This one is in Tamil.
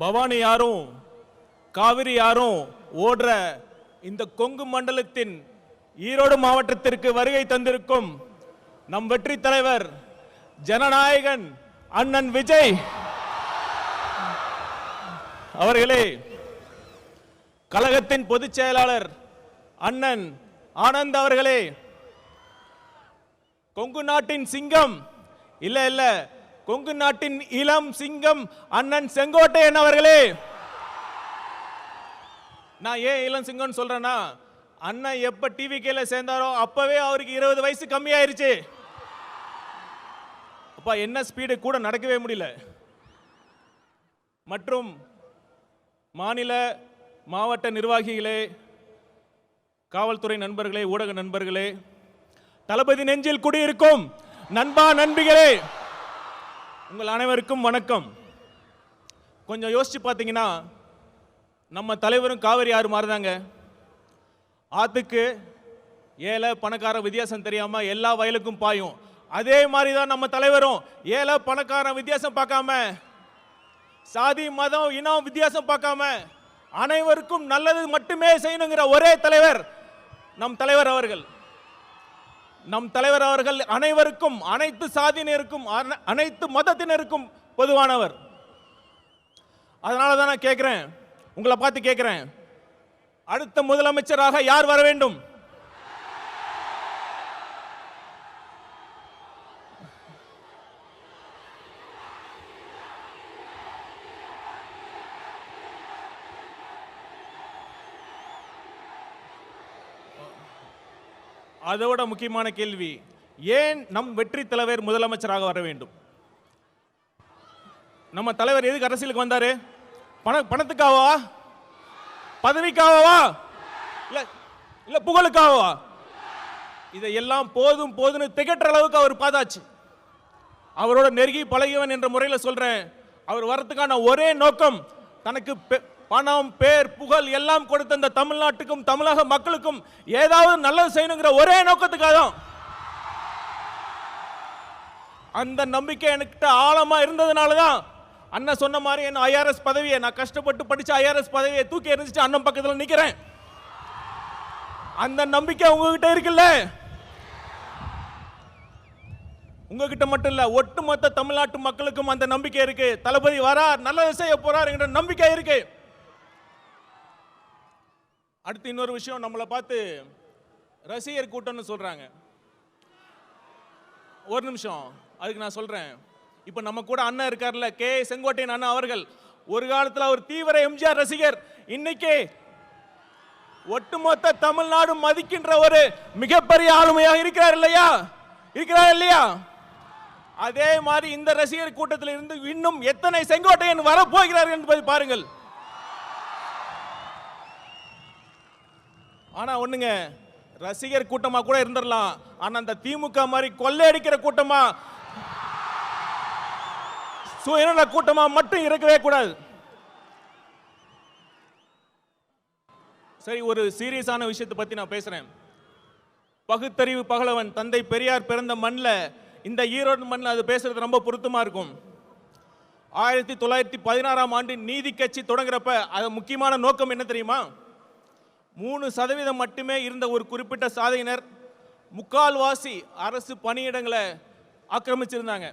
பவானி யாரும் காவிரி யாரும் ஓடுற இந்த கொங்கு மண்டலத்தின் ஈரோடு மாவட்டத்திற்கு வருகை தந்திருக்கும் நம் வெற்றி தலைவர் ஜனநாயகன் அண்ணன் விஜய் அவர்களே, கழகத்தின் பொதுச் செயலாளர் அண்ணன் ஆனந்த் அவர்களே, கொங்கு நாட்டின் சிங்கம் இல்ல கொங்கு நாட்டின் இளம் சிங்கம் அண்ணன் செங்கோட்டையன் அவர்களே. நான் ஏன் இளம் சிங்கம் சொல்றேன்னா, அண்ணன் எப்ப டிவிகேல சேர்ந்தாரோ அப்பவே அவருக்கு 20 வயசு கம்மியாயிருச்சு. அப்பா என்ன ஸ்பீடு கூட நடக்கவே முடியல. மற்றும் மாநில மாவட்ட நிர்வாகிகளே, காவல்துறை நண்பர்களே, ஊடக நண்பர்களே, தளபதி நெஞ்சில் குடியிருக்கும் நண்பா நண்பிகளே, உங்கள் அனைவருக்கும் வணக்கம். கொஞ்சம் யோசிச்சு பார்த்தீங்கன்னா, நம்ம தலைவரும் காவிரி ஆறு மாறுதாங்க. ஆத்துக்கு ஏழை பணக்கார வித்தியாசம் தெரியாம எல்லா வயலுக்கும் பாயும். அதே மாதிரி தான் நம்ம தலைவரும் ஏழை பணக்கார வித்தியாசம் பார்க்காம, சாதி மதம் இனம் வித்தியாசம் பார்க்காம அனைவருக்கும் நல்லது மட்டுமே செய்யணுங்கிற ஒரே தலைவர் நம் தலைவர் அவர்கள். நம் தலைவர் அவர்கள் அனைவருக்கும், அனைத்து சாதியினருக்கும், அனைத்து மதத்தினருக்கும் பொதுவானவர். அதனால தான் நான் கேட்கிறேன், உங்களை பார்த்து கேட்கிறேன், அடுத்த முதலமைச்சராக யார் வர வேண்டும்? அதோட முக்கியமான கேள்வி, ஏன் நம் வெற்றி தலைவர் முதலமைச்சராக வர வேண்டும்? நம்ம தலைவர் எதுக்கு அரசியலுக்கு வந்தாரு? பணத்துக்காகவா? பதவிக்காகவா? இல்ல புகழுக்காகவா? இதையெல்லாம் போதும் போதுன்னு திகற்ற அளவுக்கு அவர் பார்த்தாச்சு. அவரோட நெருங்கி பழகியவன் என்ற முறையில் சொல்றேன், அவர் வரத்துக்கான ஒரே நோக்கம், தனக்கு பணம் பேர் புகழ் எல்லாம் கொடுத்த இந்த தமிழ்நாட்டுக்கும் தமிழக மக்களுக்கும் ஏதாவது நல்லது செய்யணுங்கிற ஒரே நோக்கத்துக்காக தான். அந்த நம்பிக்கை என்கிட்ட ஆழமா இருந்ததுனால தான் அண்ணன் சொன்ன மாதிரி என் ஐஆர்எஸ் பதவியை, நான் கஷ்டப்பட்டு படிச்ச ஐஆர்எஸ் பதவியை தூக்கி எறிஞ்சிட்டு அண்ணன் பக்கத்தில் நிக்கிறேன். அந்த நம்பிக்கை உங்ககிட்ட இருக்குல்ல? உங்ககிட்ட மட்டும் இல்ல, ஒட்டுமொத்த தமிழ்நாட்டு மக்களுக்கும் அந்த நம்பிக்கை இருக்கு. தளபதி வரார், நல்லது செய்ய போறார் என்ற நம்பிக்கை இருக்கு. அடுத்து இன்னொரு விஷயம், நம்மளை பார்த்து ரசிகர் கூட்டம்னு சொல்றாங்க. ஒரு நிமிஷம், அதுக்கு நான் சொல்றேன். இப்ப நம்ம கூட அண்ணன் இருக்கார்ல, கே செங்கோட்டையன் அண்ணன் அவர்கள், ஒரு காலத்துல ஒரு தீவிர எம்ஜிஆர் ரசிகர், இன்னைக்கு ஒட்டுமொத்த தமிழ்நாடு மதிக்கின்ற ஒரு மிகப்பெரிய ஆளுமையாக இருக்கிறார் இல்லையா? இருக்கிறார் இல்லையா? அதே மாதிரி இந்த ரசிகர் கூட்டத்தில் இருந்து இன்னும் எத்தனை செங்கோட்டையன் வரப்போகிறார்கள் என்பதை பாருங்கள். ஆனா ஒண்ணுங்க, ரசிகர் கூட்டமா கூட இருந்துடலாம், ஆனா அந்த திமுக மாதிரி கொள்ளையடிக்கிற கூட்டமா, சுயநல கூட்டமா மட்டும் இருக்கவே கூடாது. சரி, ஒரு சீரியஸான விஷயத்தை பத்தி நான் பேசுறேன். பகுத்தறிவு பகலவன் தந்தை பெரியார் பிறந்த மண்ணில், இந்த ஈரோடு மண்ணில் அது பேசுறது ரொம்ப பொருத்தமா இருக்கும். 1916ஆம் ஆண்டு நீதி கட்சி தொடங்குறப்ப அது முக்கியமான நோக்கம் என்ன தெரியுமா? 3% மட்டுமே இருந்த ஒரு குறிப்பிட்ட சாதியினர் முக்கால்வாசி அரசு பணியிடங்களை ஆக்கிரமிச்சிருந்தாங்க.